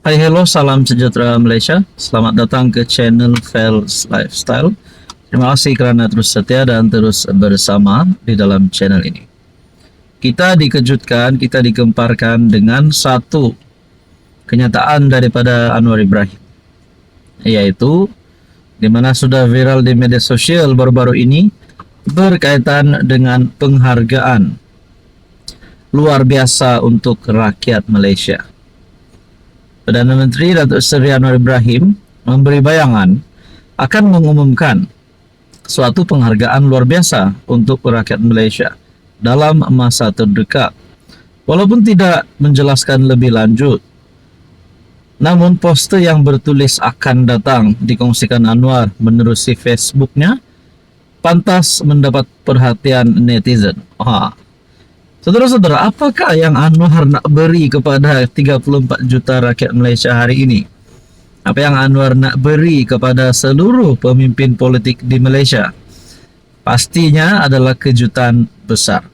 Hai, hello, salam sejahtera Malaysia. Selamat datang ke channel Fels Lifestyle. Terima kasih kerana terus setia dan terus bersama di dalam channel ini. Kita dikejutkan, kita digemparkan dengan satu kenyataan daripada Anwar Ibrahim, yaitu di mana sudah viral di media sosial baru-baru ini berkaitan dengan penghargaan luar biasa untuk rakyat Malaysia. Perdana Menteri Datuk Seri Anwar Ibrahim memberi bayangan akan mengumumkan suatu penghargaan luar biasa untuk rakyat Malaysia dalam masa terdekat. Walaupun tidak menjelaskan lebih lanjut, namun poster yang bertulis akan datang dikongsikan Anwar menerusi Facebooknya pantas mendapat perhatian netizen. Saudara-saudara, apakah yang Anwar nak beri kepada 34 juta rakyat Malaysia hari ini? Apa yang Anwar nak beri kepada seluruh pemimpin politik di Malaysia? Pastinya adalah kejutan besar.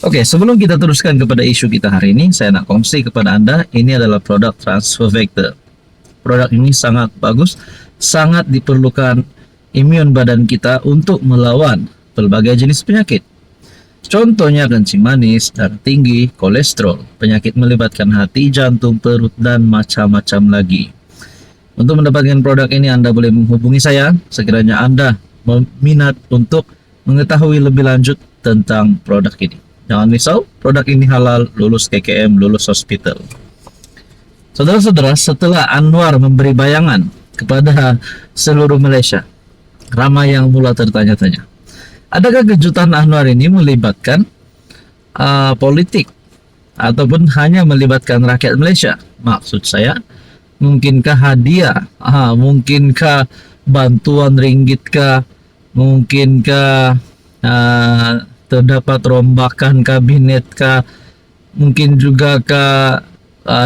Oke, sebelum kita teruskan kepada isu kita hari ini, saya nak kongsi kepada anda, ini adalah produk Transfer Vector. Produk ini sangat bagus, sangat diperlukan imun badan kita untuk melawan berbagai jenis penyakit. Contohnya kencing manis, darah tinggi, kolesterol, penyakit melibatkan hati, jantung, perut, dan macam-macam lagi. Untuk mendapatkan produk ini, anda boleh menghubungi saya sekiranya anda berminat untuk mengetahui lebih lanjut tentang produk ini. Jangan risau, produk ini halal, lulus KKM, lulus hospital. Saudara-saudara, setelah Anwar memberi bayangan kepada seluruh Malaysia, ramai yang mula tertanya-tanya, adakah kejutan Anwar ini melibatkan politik ataupun hanya melibatkan rakyat Malaysia? Maksud saya, mungkinkah hadiah, mungkinkah bantuan ringgit kah, mungkinkah terdapat rombakan kabinet kah, mungkin juga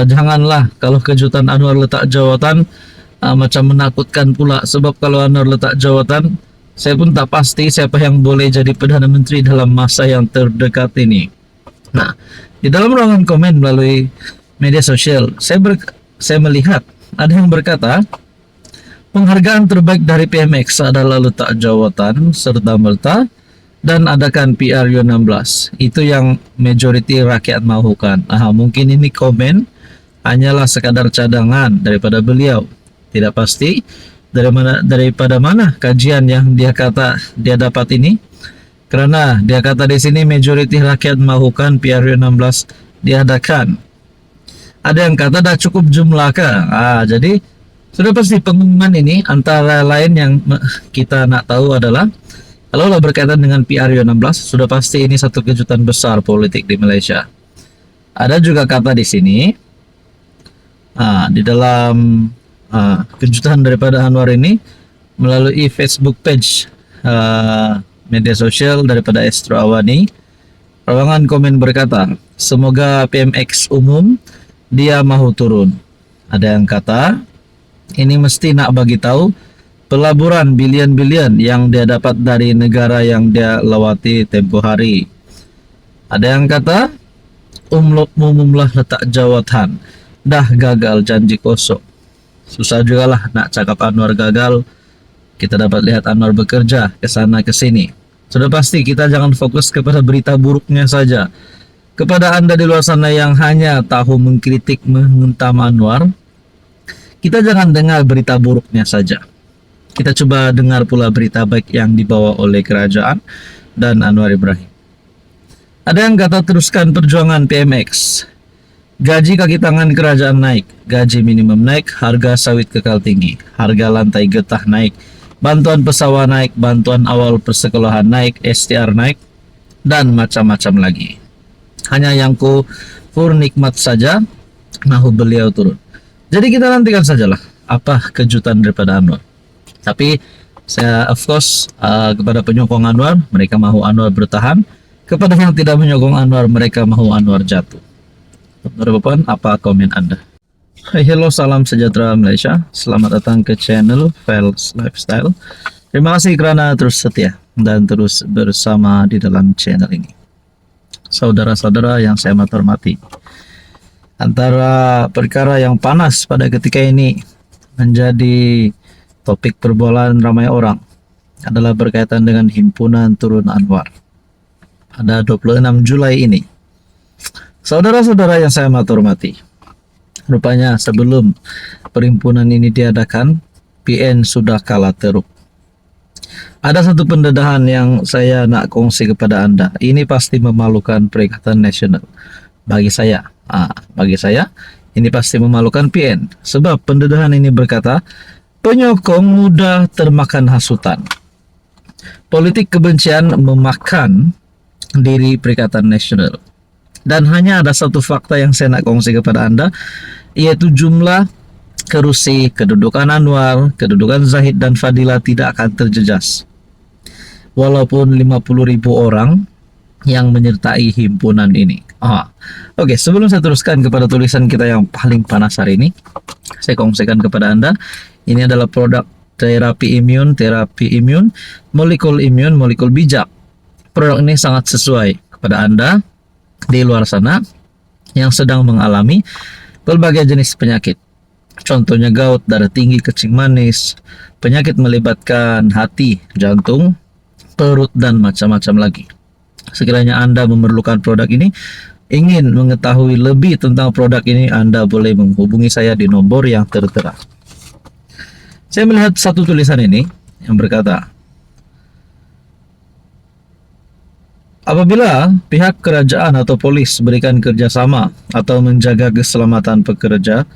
janganlah kalau kejutan Anwar letak jawatan macam menakutkan pula, sebab kalau Anwar letak jawatan, saya pun tak pasti siapa yang boleh jadi Perdana Menteri dalam masa yang terdekat ini. Nah, di dalam ruangan komen melalui media sosial, saya melihat ada yang berkata, penghargaan terbaik dari PMX adalah letak jawatan serta-merta dan adakan PRU16. Itu yang majoriti rakyat mahukan. Mungkin ini komen hanyalah sekadar cadangan daripada beliau. Tidak pasti daripada mana kajian yang dia kata dia dapat ini, kerana dia kata di sini majoriti rakyat mahukan PRU16 diadakan. Ada yang kata dah cukup jumlah kah? Jadi sudah pasti pengumuman ini antara lain yang kita nak tahu adalah kalaulah berkaitan dengan PRU16, sudah pasti ini satu kejutan besar politik di Malaysia. Ada juga kata di sini di dalam kejutan daripada Anwar ini melalui Facebook page media sosial daripada Astro Awani. Ruangan komen berkata, semoga PMX umum dia mahu turun. Ada yang kata, ini mesti nak bagi tahu pelaburan bilion-bilion yang dia dapat dari negara yang dia lawati tempoh hari. Ada yang kata, umumlah letak jawatan, dah gagal janji kosong. Susah juga lah nak cakap Anwar gagal. Kita dapat lihat Anwar bekerja ke sana ke sini. Sudah pasti kita jangan fokus kepada berita buruknya saja. Kepada anda di luar sana yang hanya tahu mengkritik, menghentam Anwar, kita jangan dengar berita buruknya saja. Kita coba dengar pula berita baik yang dibawa oleh kerajaan dan Anwar Ibrahim. Ada yang kata teruskan perjuangan PMX. Gaji kaki tangan kerajaan naik, gaji minimum naik, harga sawit kekal tinggi, harga lantai getah naik, bantuan pesawat naik, bantuan awal persekolahan naik, STR naik, dan macam-macam lagi. Hanya yang kufur nikmat saja, mahu beliau turun. Jadi kita nantikan sajalah apa kejutan daripada Anwar. Tapi saya of course kepada penyokong Anwar, mereka mahu Anwar bertahan. Kepada yang tidak menyokong Anwar, mereka mahu Anwar jatuh. Bapak-bapak, apa komen anda? Hai, hello, salam sejahtera Malaysia. Selamat datang ke channel Fels Lifestyle. Terima kasih kerana terus setia dan terus bersama di dalam channel ini. Saudara-saudara yang saya hormati, Antara perkara yang panas pada ketika ini menjadi topik perbualan ramai orang adalah berkaitan dengan Himpunan Turun Anwar pada 26 Julai ini. Saudara-saudara yang saya hormati, rupanya sebelum perhimpunan ini diadakan, PN sudah kalah teruk. Ada satu pendedahan yang saya nak kongsi kepada Anda. Ini pasti memalukan Perikatan Nasional. Bagi saya ini pasti memalukan PN. Sebab pendedahan ini berkata, penyokong mudah termakan hasutan. Politik kebencian memakan diri Perikatan Nasional. Dan hanya ada satu fakta yang saya nak kongsi kepada Anda, yaitu jumlah kerusi, kedudukan Anwar, kedudukan Zahid dan Fadila tidak akan terjejas. Walaupun 50.000 orang yang menyertai himpunan ini. Oke, sebelum saya teruskan kepada tulisan kita yang paling panas hari ini, saya kongsikan kepada Anda, ini adalah produk terapi imun, molekul bijak. Produk ini sangat sesuai kepada Anda di luar sana yang sedang mengalami berbagai jenis penyakit. Contohnya gout, darah tinggi, kencing manis, penyakit melibatkan hati, jantung, perut, dan macam-macam lagi. Sekiranya Anda memerlukan produk ini, ingin mengetahui lebih tentang produk ini, Anda boleh menghubungi saya di nomor yang tertera. Saya melihat satu tulisan ini yang berkata, apabila pihak kerajaan atau polis berikan kerjasama atau menjaga keselamatan pekerja,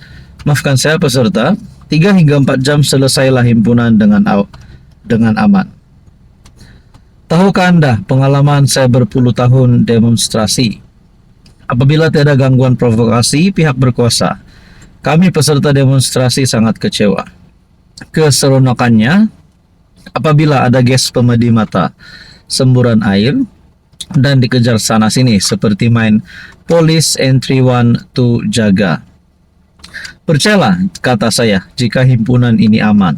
maafkan saya peserta, 3 hingga 4 jam selesailah himpunan dengan aman. Tahukah Anda pengalaman saya berpuluh tahun demonstrasi? Apabila tiada gangguan provokasi pihak berkuasa, kami peserta demonstrasi sangat kecewa. Keseronokannya apabila ada gas pemedi mata, semburan air, dan dikejar sana sini seperti main Police Entry 1 to Jaga. Percayalah kata saya, jika himpunan ini aman,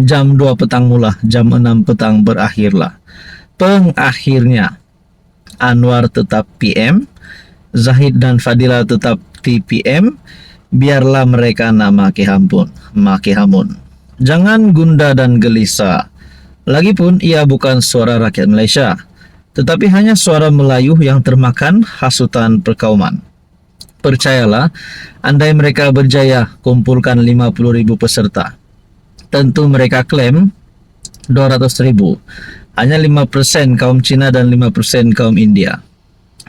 jam 2 petang mula, jam 6 petang berakhirlah. Pengakhirnya Anwar tetap PM, Zahid dan Fadila tetap TPM, biarlah mereka maki hamun. Jangan gundah dan gelisah. Lagipun ia bukan suara rakyat Malaysia, tetapi hanya suara Melayu yang termakan hasutan perkauman. Percayalah, andai mereka berjaya kumpulkan 50.000 peserta, tentu mereka klaim 200.000. Hanya 5% kaum Cina dan 5% kaum India.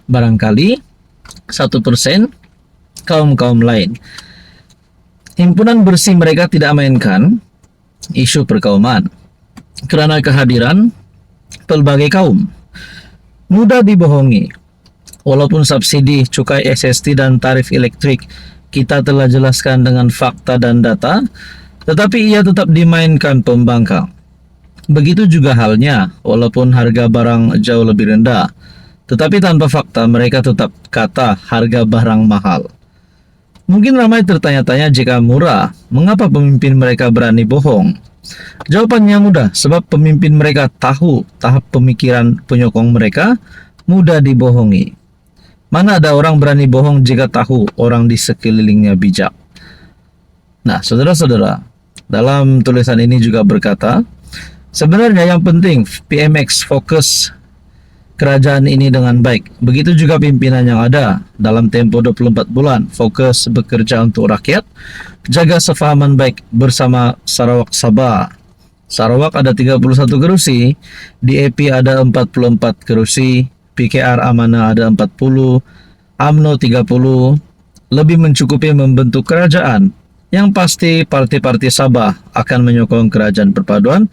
Barangkali 1% kaum lain. Himpunan bersih mereka tidak mainkan isu perkauman kerana kehadiran pelbagai kaum. Mudah dibohongi. Walaupun subsidi, cukai SST dan tarif elektrik kita telah jelaskan dengan fakta dan data, tetapi ia tetap dimainkan pembangkang. Begitu juga halnya, walaupun harga barang jauh lebih rendah, tetapi tanpa fakta mereka tetap kata harga barang mahal. Mungkin ramai tertanya-tanya, jika murah, mengapa pemimpin mereka berani bohong? Jawabannya mudah, sebab pemimpin mereka tahu tahap pemikiran penyokong mereka mudah dibohongi. Mana ada orang berani bohong jika tahu orang di sekelilingnya bijak? Nah, saudara-saudara, dalam tulisan ini juga berkata, sebenarnya yang penting PMX fokus kerajaan ini dengan baik. Begitu juga pimpinan yang ada dalam tempo 24 bulan fokus bekerja untuk rakyat, jaga sefahaman baik bersama Sarawak Sabah. Sarawak ada 31 kerusi, DAP ada 44 kerusi, PKR Amanah ada 40, AMNO 30, lebih mencukupi membentuk kerajaan. Yang pasti parti-parti Sabah akan menyokong kerajaan perpaduan,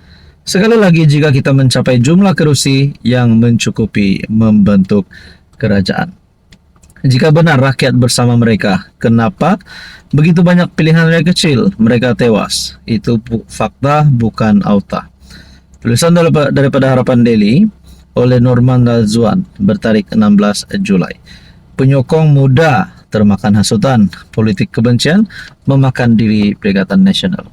sekali lagi jika kita mencapai jumlah kerusi yang mencukupi membentuk kerajaan. Jika benar rakyat bersama mereka, kenapa begitu banyak pilihan rakyat kecil mereka tewas? Itu fakta, bukan auta. Tulisan daripada Harapan Daily oleh Norman Razwan bertarik 16 Julai. Penyokong muda termakan hasutan, politik kebencian memakan diri Perikatan Nasional.